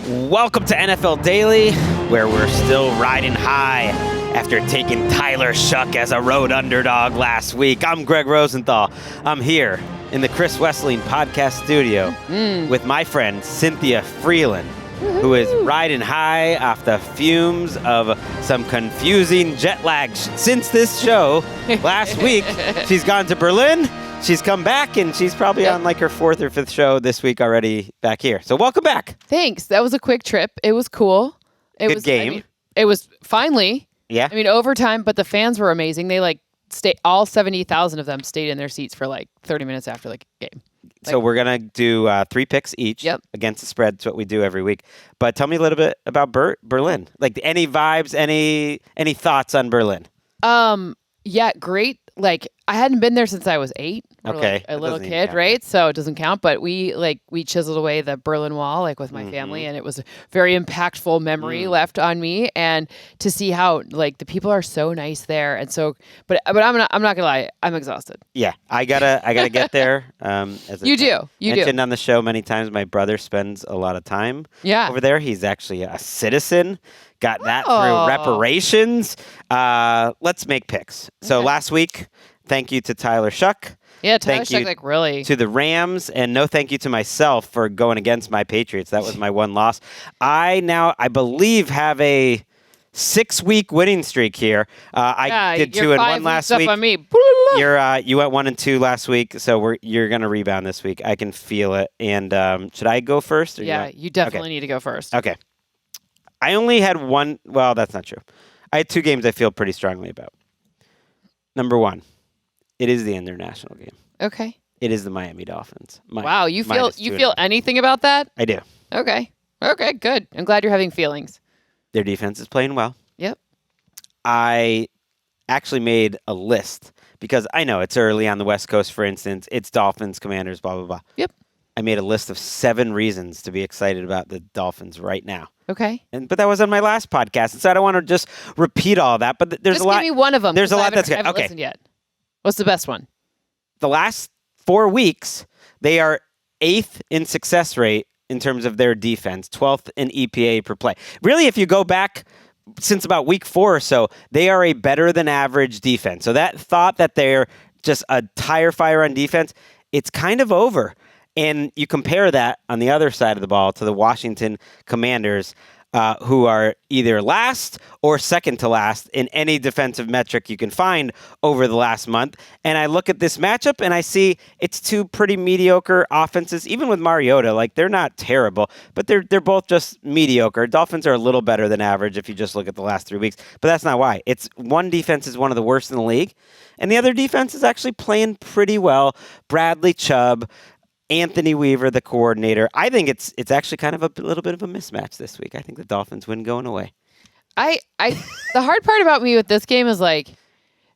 Welcome to NFL Daily, where we're still riding high after taking Tyler Shuck as a road underdog last week. I'm Gregg Rosenthal. I'm here in the Chris Wesseling podcast studio with my friend Cynthia Frelund, who is riding high off the fumes of some confusing jet lag since this show last week. She's gone to Berlin. She's come back, and she's probably on like her fourth or fifth show this week already back here. So welcome back. Thanks. That was a quick trip. It was cool. Good game. I mean, it was finally. Yeah. I mean, overtime, but the fans were amazing. They all 70,000 of them stayed in their seats for 30 minutes after the game. So we're going to do 3 picks each against the spread. It's what we do every week. But tell me a little bit about Berlin. Like any vibes, any thoughts on Berlin? Yeah, great. I hadn't been there since I was 8. Okay. A little kid, right? So it doesn't count. But we chiseled away the Berlin Wall with my family, and it was a very impactful memory left on me. And to see how the people are so nice there, and so, but I'm not gonna lie, I'm exhausted. Yeah, I gotta get there. As you mentioned on the show many times, my brother spends a lot of time over there. He's actually a citizen. Got that through reparations. Let's make picks. So last week, thank you to Tyler Shuck. Yeah, Tyler Shuck, really. To the Rams, and no thank you to myself for going against my Patriots. That was my one loss. I believe, have a 6-week winning streak here. I did 2 and 1 last week. On me. You went 1 and 2 last week, so you're gonna rebound this week. I can feel it. And should I go first? Or you definitely need to go first. Okay. I only had one. Well, that's not true. I had 2 games I feel pretty strongly about. Number 1, it is the international game. Okay. It is the Miami Dolphins. Wow, you feel anything about that? I do. Okay, good. I'm glad you're having feelings. Their defense is playing well. Yep. I actually made a list because I know it's early on the West Coast, for instance. It's Dolphins, Commanders, blah, blah, blah. Yep. I made a list of 7 reasons to be excited about the Dolphins right now. Okay. But that was on my last podcast, and so I don't want to just repeat all that. But there's just a lot. Give me one of them. There's a lot that's good. I haven't listened yet. What's the best one? The last 4 weeks, they are 8th in success rate in terms of their defense, 12th in EPA per play. Really, if you go back since about week 4 or so, they are a better than average defense. So that thought that they're just a tire fire on defense, it's kind of over. And you compare that on the other side of the ball to the Washington Commanders, who are either last or second to last in any defensive metric you can find over the last month. And I look at this matchup and I see it's 2 pretty mediocre offenses, even with Mariota. They're not terrible, but they're both just mediocre. Dolphins are a little better than average if you just look at the last 3 weeks, but that's not why. It's one defense is one of the worst in the league, and the other defense is actually playing pretty well. Bradley Chubb, Anthony Weaver, the coordinator. I think it's actually kind of a little bit of a mismatch this week. I think the Dolphins win going away. The hard part about me with this game is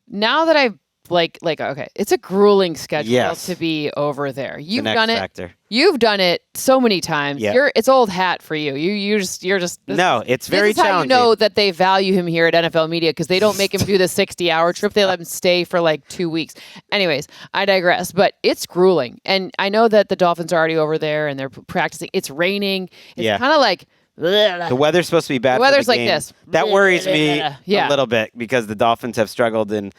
now that I've okay, it's a grueling schedule to be over there. You've done it. Factor. You've done it so many times. Yep. It's old hat for you. You're just. No, it's very challenging. This is how you know that they value him here at NFL Media, because they don't make him do the 60-hour trip. They let him stay for 2 weeks. Anyways, I digress. But it's grueling, and I know that the Dolphins are already over there and they're practicing. It's raining. It's kind of the weather's supposed to be bad. The weather's for the game. like this. That worries me a little bit because the Dolphins have struggled in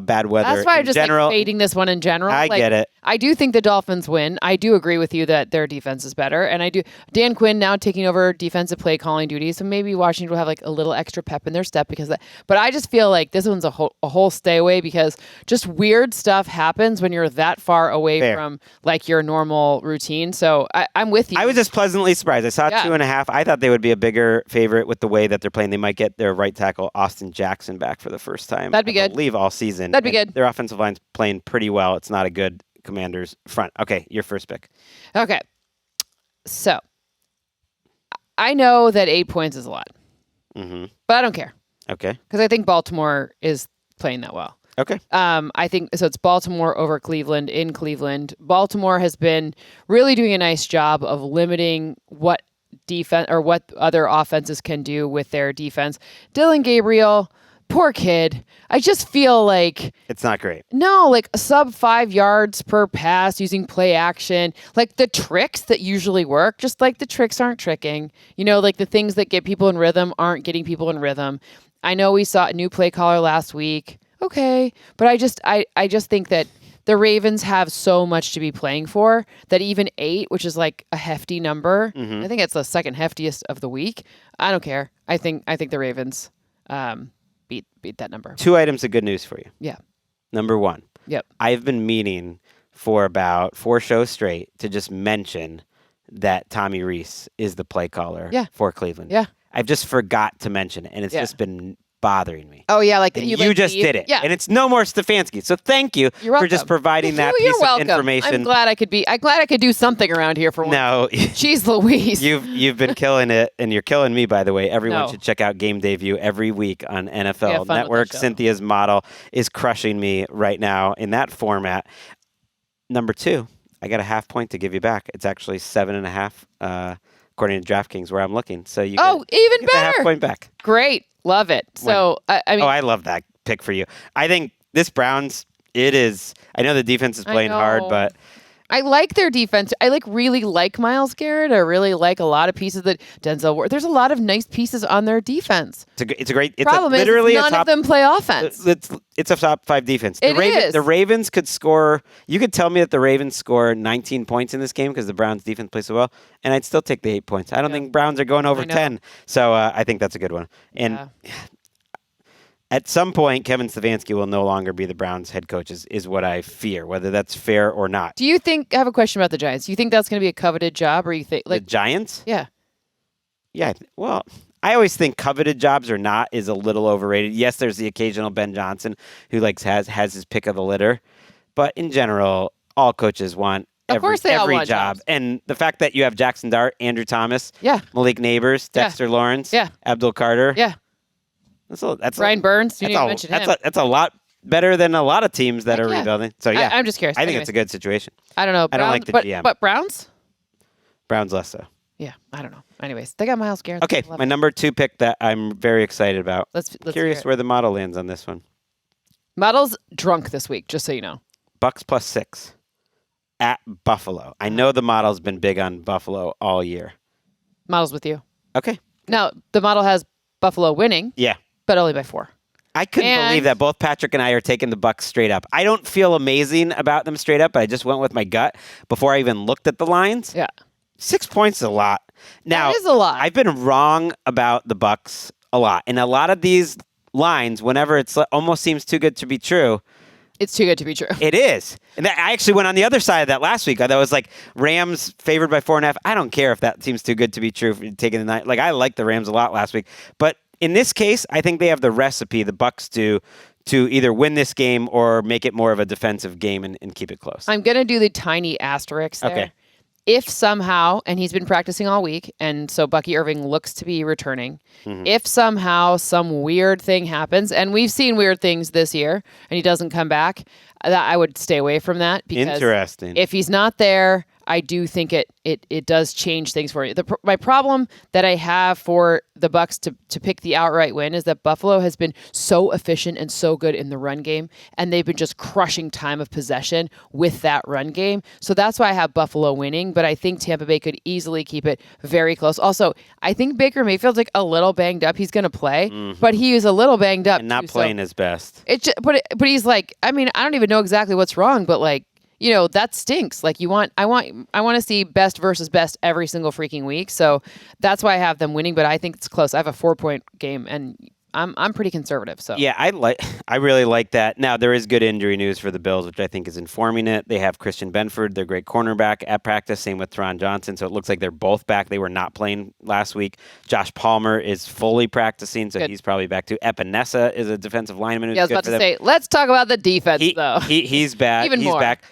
bad weather. That's why I'm just general. fading this one in general. I get it. I do think the Dolphins win. I do agree with you that their defense is better, and I do. Dan Quinn now taking over defensive play calling duties, so maybe Washington will have a little extra pep in their step because of that. But I just feel like this one's a whole stay away, because just weird stuff happens when you're that far away from your normal routine. So I'm with you. I was just pleasantly surprised. I saw 2.5. I thought they would be a bigger favorite with the way that they're playing. They might get their right tackle Austin Jackson back for the first time. That'd be good. I believe all season. That'd be good. Their offensive line's playing pretty well. It's not a good Commanders front. Okay, your first pick. Okay. So, I know that 8 points is a lot. But I don't care. Okay. Because I think Baltimore is playing that well. Okay. I think so. It's Baltimore over Cleveland in Cleveland. Baltimore has been really doing a nice job of limiting what defense or what other offenses can do with their defense. Dylan Gabriel, poor kid. I just feel like It's not great. no, like sub 5 yards per pass using play action, like the tricks that usually work, just like the tricks aren't tricking. Like the things that get people in rhythm aren't getting people in rhythm. I know we saw a new play caller last week. Okay, but I just think that the Ravens have so much to be playing for that even 8, which is like a hefty number, I think it's the second heftiest of the week. I don't care. I think the Ravens beat that number. 2 items of good news for you. Yeah. Number 1. Yep. I've been meaning for about 4 shows straight to just mention that Tommy Rees is the play caller for Cleveland. Yeah. I've just forgot to mention it, and it's just been bothering me. Oh, yeah, like and you just did it. Yeah. And it's no more Stefanski. So thank you for just providing that piece of information. I'm glad I could do something around here for once. No. Jeez Louise. You've been killing it, and you're killing me, by the way. Everyone should check out Game Day View every week on NFL Network. Cynthia's model is crushing me right now in that format. Number 2, I got a half point to give you back. It's actually 7.5, according to DraftKings, where I'm looking. So you even get the half point back. Great. Love it. So, I mean... I love that pick for you. I think this Browns, it is... I know the defense is playing hard, but... I like their defense. I really like Myles Garrett. I really like a lot of pieces that Denzel Ward. There's a lot of nice pieces on their defense. It's a great... Problem is none of them play offense. It's a top 5 defense. Is. The Ravens could score... You could tell me that the Ravens score 19 points in this game because the Browns defense plays so well, and I'd still take the 8 points. I don't think Browns are going over 10. So I think that's a good one. And... At some point, Kevin Stefanski will no longer be the Browns head coach, is what I fear, whether that's fair or not. Do you think, I have a question about the Giants. Do you think that's going to be a coveted job, or you think... the Giants? Yeah. Yeah, well, I always think coveted jobs or not is a little overrated. Yes, there's the occasional Ben Johnson who has his pick of the litter, but in general, all coaches want every job. Jobs. And the fact that you have Jackson Dart, Andrew Thomas, Malik Neighbors, Dexter Lawrence, Abdul Carter. Yeah. That's Brian Burns. You didn't mention him. That's a lot better than a lot of teams that are rebuilding. So I'm just curious. I think it's a good situation. I don't know. I don't like the GM. But Browns? Browns less so. Yeah, I don't know. Anyways, they got Myles Garrett. Okay, my number 2 pick that I'm very excited about. Let's curious where the model lands on this one. Model's drunk this week, just so you know. Bucks +6 at Buffalo. I know the model's been big on Buffalo all year. Model's with you. Okay. Now, the model has Buffalo winning. Yeah. But only by 4. I couldn't believe that both Patrick and I are taking the Bucks straight up. I don't feel amazing about them straight up, but I just went with my gut before I even looked at the lines. Yeah. 6 points is a lot. Now, that is a lot. I've been wrong about the Bucks a lot. And a lot of these lines, whenever it's almost seems too good to be true, it's too good to be true. It is. And I actually went on the other side of that last week. I thought it was like Rams favored by 4.5. I don't care if that seems too good to be true for taking the night. Like, I liked the Rams a lot last week. But in this case, I think they have the recipe, the Bucks do, to either win this game or make it more of a defensive game and keep it close. I'm going to do the tiny asterisk there. Okay. If somehow, and he's been practicing all week, and so Bucky Irving looks to be returning, if somehow some weird thing happens, and we've seen weird things this year, and he doesn't come back, I would stay away from that. Because interesting. If he's not there, I do think it does change things for you. My problem that I have for the Bucks to pick the outright win is that Buffalo has been so efficient and so good in the run game, and they've been just crushing time of possession with that run game. So that's why I have Buffalo winning, but I think Tampa Bay could easily keep it very close. Also, I think Baker Mayfield's like a little banged up. He's going to plplay, but he is a little banged up. And not playing his best. But he's like, I mean, I don't even know exactly what's wrong, but like, you know, that stinks. Like I want to see best versus best every single freaking week. So that's why I have them winning, but I think it's close. I have a 4-point game, and I'm pretty conservative. So yeah, I really like that. Now there is good injury news for the Bills, which I think is informing it. They have Christian Benford, their great cornerback, at practice. Same with Teron Johnson. So it looks like they're both back. They were not playing last week. Josh Palmer is fully practicing, so he's probably back too. Epinesa is a defensive lineman. Yeah, I was about to say, let's talk about the defense though. He's back. Even he's more. back.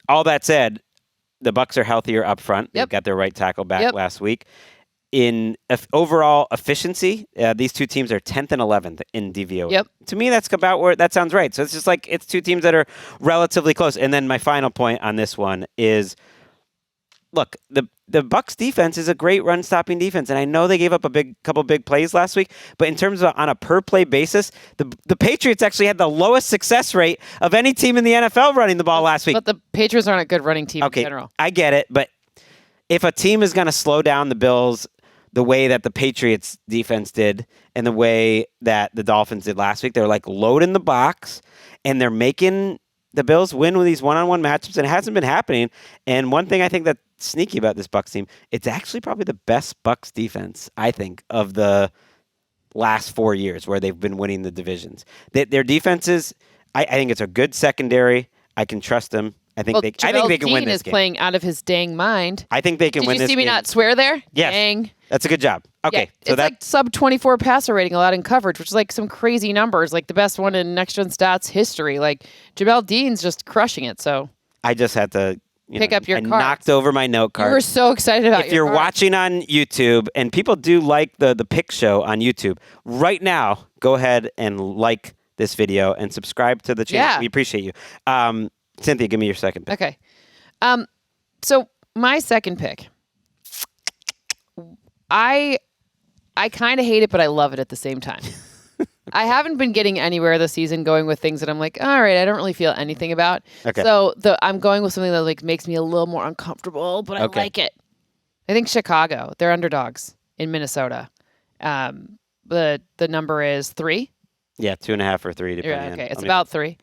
All that said, the Bucks are healthier up front. They got their right tackle back last week. In overall efficiency, these two teams are 10th and 11th in DVOA. Yep. To me, that's about where that sounds right. So it's just like it's two teams that are relatively close. And then my final point on this one is, look, the Bucs defense is a great run-stopping defense, and I know they gave up a couple big plays last week, but in terms of on a per-play basis, the Patriots actually had the lowest success rate of any team in the NFL running the ball last week. But the Patriots aren't a good running team in general. I get it, but if a team is going to slow down the Bills the way that the Patriots defense did and the way that the Dolphins did last week, they're like loading the box, and they're making the Bills win with these one-on-one matchups, and it hasn't been happening. And one thing I think that's sneaky about this Bucs team, it's actually probably the best Bucs defense, I think, of the last 4 years where they've been winning the divisions. Their defenses, I think it's a good secondary. I can trust them. I think they can win this game. Is playing out of his dang mind. I think they can win this game. Did you see me not swear there? Yes. Dang. That's a good job. Okay. Yeah, so it's like sub 24 passer rating allowed in coverage, which is like some crazy numbers, like the best one in Next Gen Stats history. Like Jamel Dean's just crushing it. So I just had to pick up your cards. Knocked over my note card. You were so excited about If you're watching on YouTube, and people do like the pick show on YouTube, right now, go ahead and like this video and subscribe to the channel. Yeah. We appreciate you. Cynthia, give me your second pick. Okay. So my second pick, I kind of hate it, but I love it at the same time. I haven't been getting anywhere this season going with things that I'm like, all right, I don't really feel anything about. Okay. So I'm going with something that like makes me a little more uncomfortable, but I like it. I think Chicago, they're underdogs in Minnesota. The number is 3. Yeah, 2.5 or 3. Depending okay, it's about 3.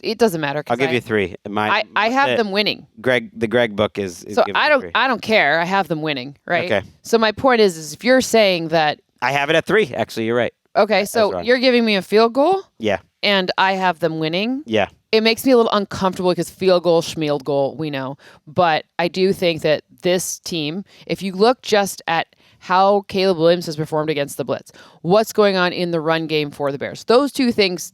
It doesn't matter. I'll give you 3. I have them winning. The Gregg book is so giving I me 3. don't care. I have them winning, right? Okay. So my point is if you're saying that I have it at 3. Actually, you're right. Okay, so you're giving me a field goal. Yeah. And I have them winning. Yeah. It makes me a little uncomfortable because field goal, schmield goal, we know. But I do think that this team, if you look just at how Caleb Williams has performed against the blitz, what's going on in the run game for the Bears, those two things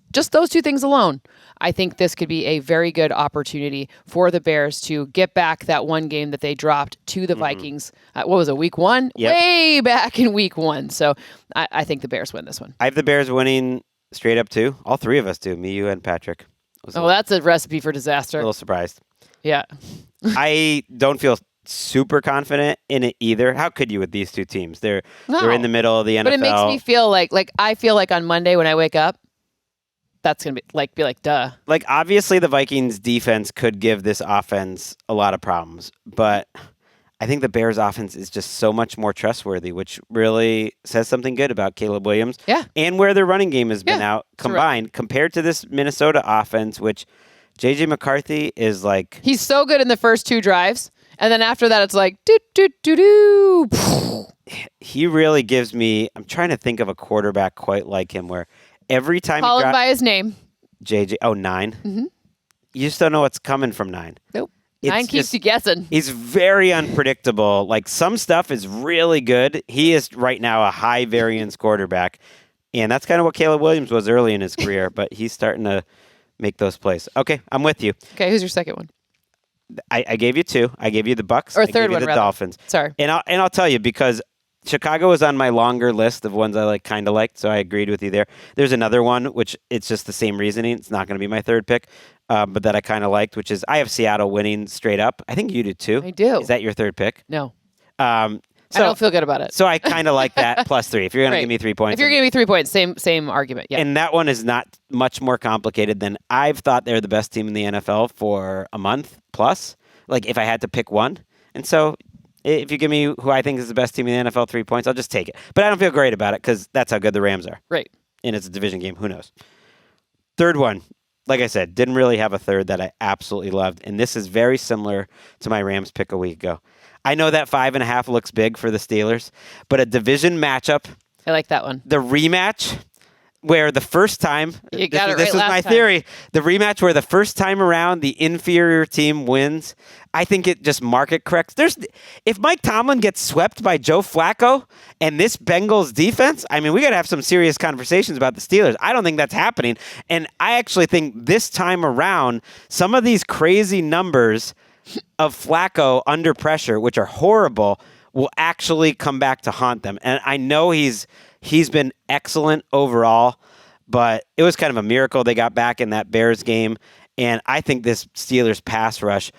alone, I think this could be a very good opportunity for the Bears to get back that one game that they dropped to the Vikings. What was it, week 1? Yep. Way back in week 1. So I think the Bears win this one. I have the Bears winning straight up too. All 3 of us do, me, you, and Patrick. That's a recipe for disaster. A little surprised. Yeah. I don't feel super confident in it either. How could you with these two teams? They're in the middle of the NFL. But it makes me feel like I feel like on Monday when I wake up, that's going to be like, duh. Like, obviously the Vikings defense could give this offense a lot of problems, but I think the Bears offense is just so much more trustworthy, which really says something good about Caleb Williams. Yeah. And where their running game has been out combined compared to this Minnesota offense, which J.J. McCarthy is like... He's so good in the first 2 drives, and then after that it's like, do-do-do-do. He really gives me... I'm trying to think of a quarterback quite like him where every time Call him by his name. J.J. Oh, 9? Mm-hmm. You just don't know what's coming from 9. Nope. 9 keeps you guessing. He's very unpredictable. Like, some stuff is really good. He is right now a high variance quarterback. And that's kind of what Caleb Williams was early in his career, but he's starting to make those plays. Okay, I'm with you. Okay, who's your second one? I gave you 2. I gave you the Bucs. Or I third gave you one, the rather. Dolphins. Sorry. And I'll tell you, because Chicago was on my longer list of ones I kind of liked, so I agreed with you there. There's another one, which it's just the same reasoning. It's not going to be my third pick, but that I kind of liked, which is I have Seattle winning straight up. I think you do too. I do. Is that your third pick? No. So, I don't feel good about it. So I kind of like that +3. If you're going to give me 3 points. If you're giving me 3 points, same argument. Yeah. And that one is not much more complicated than I've thought they're the best team in the NFL for a month plus. Like, if I had to pick one. And so if you give me who I think is the best team in the NFL 3 points, I'll just take it. But I don't feel great about it because that's how good the Rams are. Right. And it's a division game. Who knows? Third one. Like I said, didn't really have a third that I absolutely loved. And this is very similar to my Rams pick a week ago. I know that 5.5 looks big for the Steelers, but a division matchup. I like that one. The rematch where the first time, this is my theory, the rematch where the first time around the inferior team wins, I think it just market corrects. If Mike Tomlin gets swept by Joe Flacco and this Bengals defense, I mean, we got to have some serious conversations about the Steelers. I don't think that's happening. And I actually think this time around, some of these crazy numbers of Flacco under pressure, which are horrible, will actually come back to haunt them. And I know he's been excellent overall, but it was kind of a miracle they got back in that Bears game. And I think this Steelers pass rush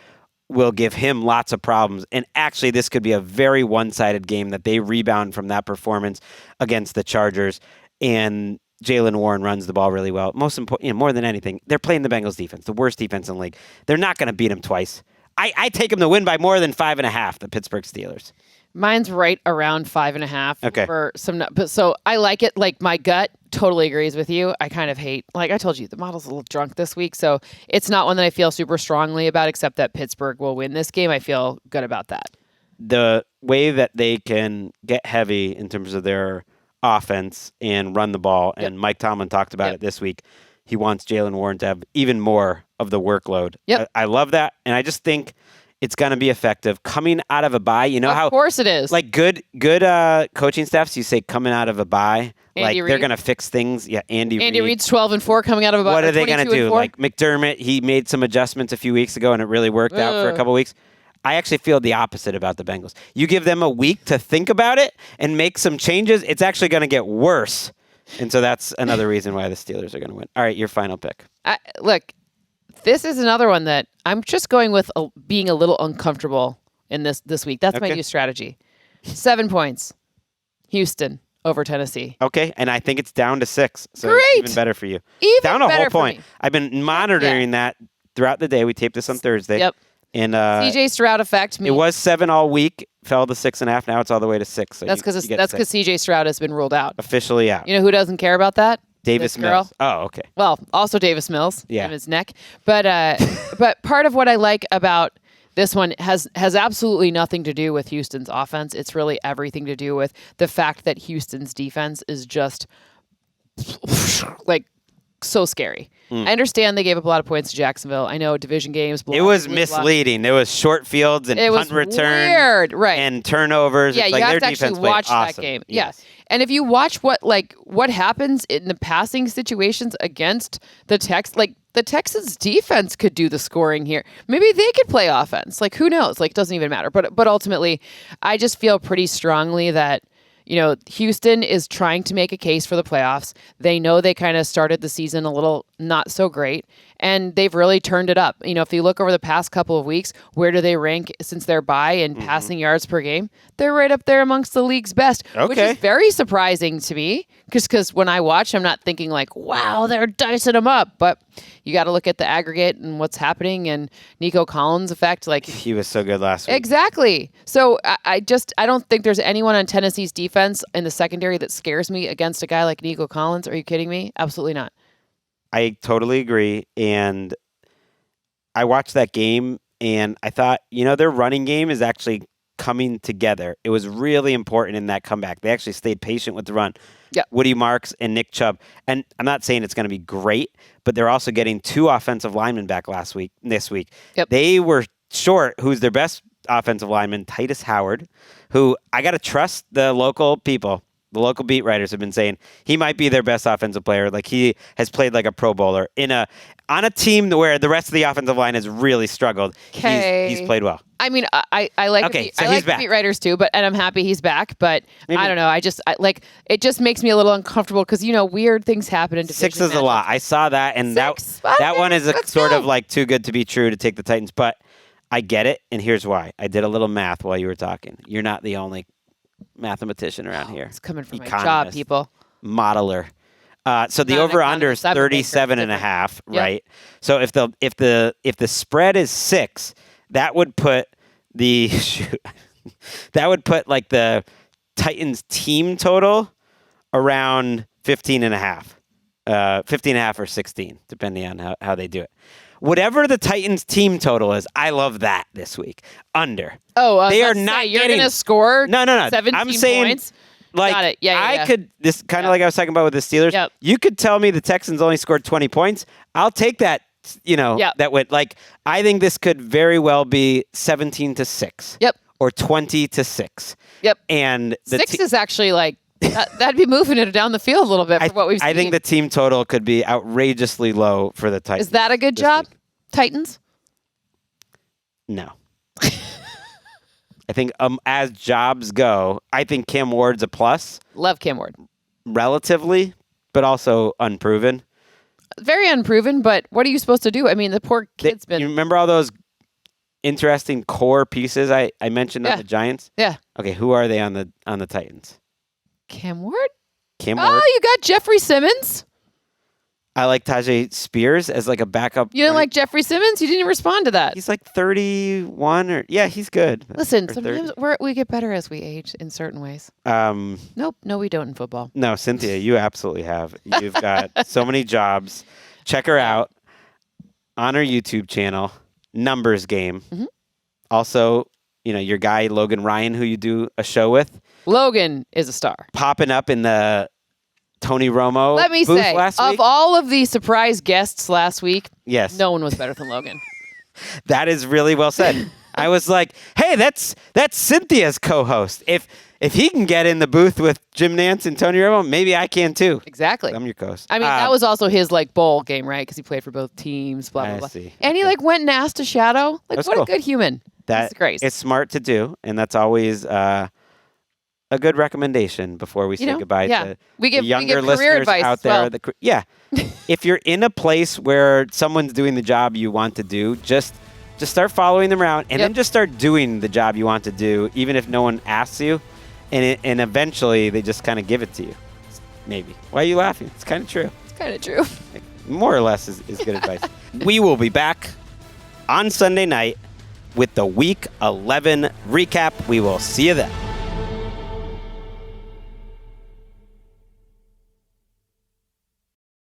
will give him lots of problems. And actually, this could be a very one-sided game that they rebound from that performance against the Chargers. And Jalen Warren runs the ball really well. Most important, more than anything, they're playing the Bengals defense, the worst defense in the league. They're not going to beat them twice. I take them to win by more than 5.5, the Pittsburgh Steelers. Mine's right around 5.5. Okay. For some, but so I like it. Like my gut totally agrees with you. I kind of hate, like I told you, the model's a little drunk this week, so it's not one that I feel super strongly about. Except that Pittsburgh will win this game. I feel good about that. The way that they can get heavy in terms of their offense and run the ball, and Mike Tomlin talked about it this week. He wants Jalen Warren to have even more of the workload. Yep. I love that, and I just think it's going to be effective coming out of a bye. You know how, of course it is. Like good coaching staffs, you say coming out of a bye, Andy they're Reid. going to fix things. Yeah, Andy Reid's 12-4 coming out of a bye. What are they going to do? 22-4? Like McDermott, he made some adjustments a few weeks ago, and it really worked out for a couple weeks. I actually feel the opposite about the Bengals. You give them a week to think about it and make some changes, it's actually going to get worse. And so that's another reason why the Steelers are going to win. All right, your final pick. Look, this is another one that I'm just going with being a little uncomfortable in this week. That's my new strategy. 7 points. Houston over Tennessee. Okay, and I think it's down to 6. So Great. It's even better for you. Even down a better whole point. for me. I've been monitoring that throughout the day. We taped this on Thursday. Yep. And CJ Stroud effect. It was 7 all week. Fell to 6.5. Now it's all the way to 6. So that's because CJ Stroud has been ruled out. Officially out. You know who doesn't care about that? Davis This girl. Mills. Oh, okay. Well, also Davis Mills. Yeah. In his neck. But but part of what I like about this one has absolutely nothing to do with Houston's offense. It's really everything to do with the fact that Houston's defense is just like so scary. I understand they gave up a lot of points to Jacksonville. I know division games. It was misleading. There was short fields and punt returns, weird, right? And turnovers. Yeah, it's you like have their to actually defense played watch awesome. that game. Yes. Yeah, and if you watch what happens in the passing situations against the the Texans defense could do the scoring here. Maybe they could play offense. Like who knows? Like it doesn't even matter. But ultimately, I just feel pretty strongly that Houston is trying to make a case for the playoffs. They know they kind of started the season a little not so great, and they've really turned it up. If you look over the past couple of weeks, where do they rank since their bye in passing yards per game? They're right up there amongst the league's best, which is very surprising to me because when I watch, I'm not thinking like, wow, they're dicing them up. But you got to look at the aggregate and what's happening and Nico Collins' effect. Like he was so good last week. Exactly. So I don't think there's anyone on Tennessee's defense in the secondary that scares me against a guy like Nico Collins. Are you kidding me? Absolutely not. I totally agree. And I watched that game and I thought, their running game is actually coming together. It was really important in that comeback. They actually stayed patient with the run. Yeah. Woody Marks and Nick Chubb. And I'm not saying it's going to be great, but they're also getting 2 offensive linemen back this week. Yep. They were short, who's their best offensive lineman, Titus Howard, who I got to trust the local people. The local beat writers have been saying he might be their best offensive player. Like he has played like a Pro Bowler on a team where the rest of the offensive line has really struggled. He's played well. I mean, I like I like the beat writers too, and I'm happy he's back. But I don't know. It just makes me a little uncomfortable because weird things happen in division 6 is a lot. I saw that, and that one is sort of like too good to be true to take the Titans. But I get it, and here's why. I did a little math while you were talking. You're not the only mathematician around here. It's coming from my Economist, job, people. Modeler. So the over/under is 37.5, right? So if the spread is 6, that would put the the Titans team total around 15.5, 15.5 or 16, depending on how they do it. Whatever the Titans team total is, I love that this week. Under. Oh, they are not you're getting. Going to score. No. 17 I'm saying, points. like, Got it. Yeah. I could. This kind of like I was talking about with the Steelers. Yep. You could tell me the Texans only scored 20 points. I'll take that. That would I think this could very well be 17-6. Yep. Or 20-6. Yep. And the 6 is actually like. That'd be moving it down the field a little bit for what we've seen. I think the team total could be outrageously low for the Titans. Is that a good job, Titans? No. I think as jobs go, I think Cam Ward's a plus. Love Cam Ward. Relatively, but also unproven. Very unproven, but what are you supposed to do? I mean, the poor kid's been... You remember all those interesting core pieces I mentioned on the Giants? Yeah. Okay, who are they on the Titans? Cam Ward? Cam Ward. Oh, you got Jeffrey Simmons? I like Tajay Spears as like a backup. You didn't like Jeffrey Simmons? You didn't respond to that. He's like 31 or he's good. Listen, Or sometimes we get better as we age in certain ways. 30. Nope, no, we don't in football. No, Cynthia, you absolutely have. You've got so many jobs. Check her out on her YouTube channel, Numbers Game. Mm-hmm. Also, your guy Logan Ryan, who you do a show with. Logan is a star. Popping up in the Tony Romo Let me booth say, last of week. all of the surprise guests last week, Yes. no one was better than Logan. That is really well said. I was like, hey, that's Cynthia's co-host. If he can get in the booth with Jim Nantz and Tony Romo, maybe I can too. Exactly. I'm your co-host. I mean, that was also his bowl game, right? Because he played for both teams, blah, blah, I blah. see. And he went and asked a shadow. That's What cool. a good human. That's great. It's smart to do, and that's always a good recommendation before we say goodbye to we give younger career listeners advice out as well. there. If you're in a place where someone's doing the job you want to do, just start following them around, and then just start doing the job you want to do, even if no one asks you, and eventually they just kind of give it to you. Maybe. Why are you laughing? It's kind of true. It's kind of true. More or less is good advice. We will be back on Sunday night with the Week 11 recap. We will see you then.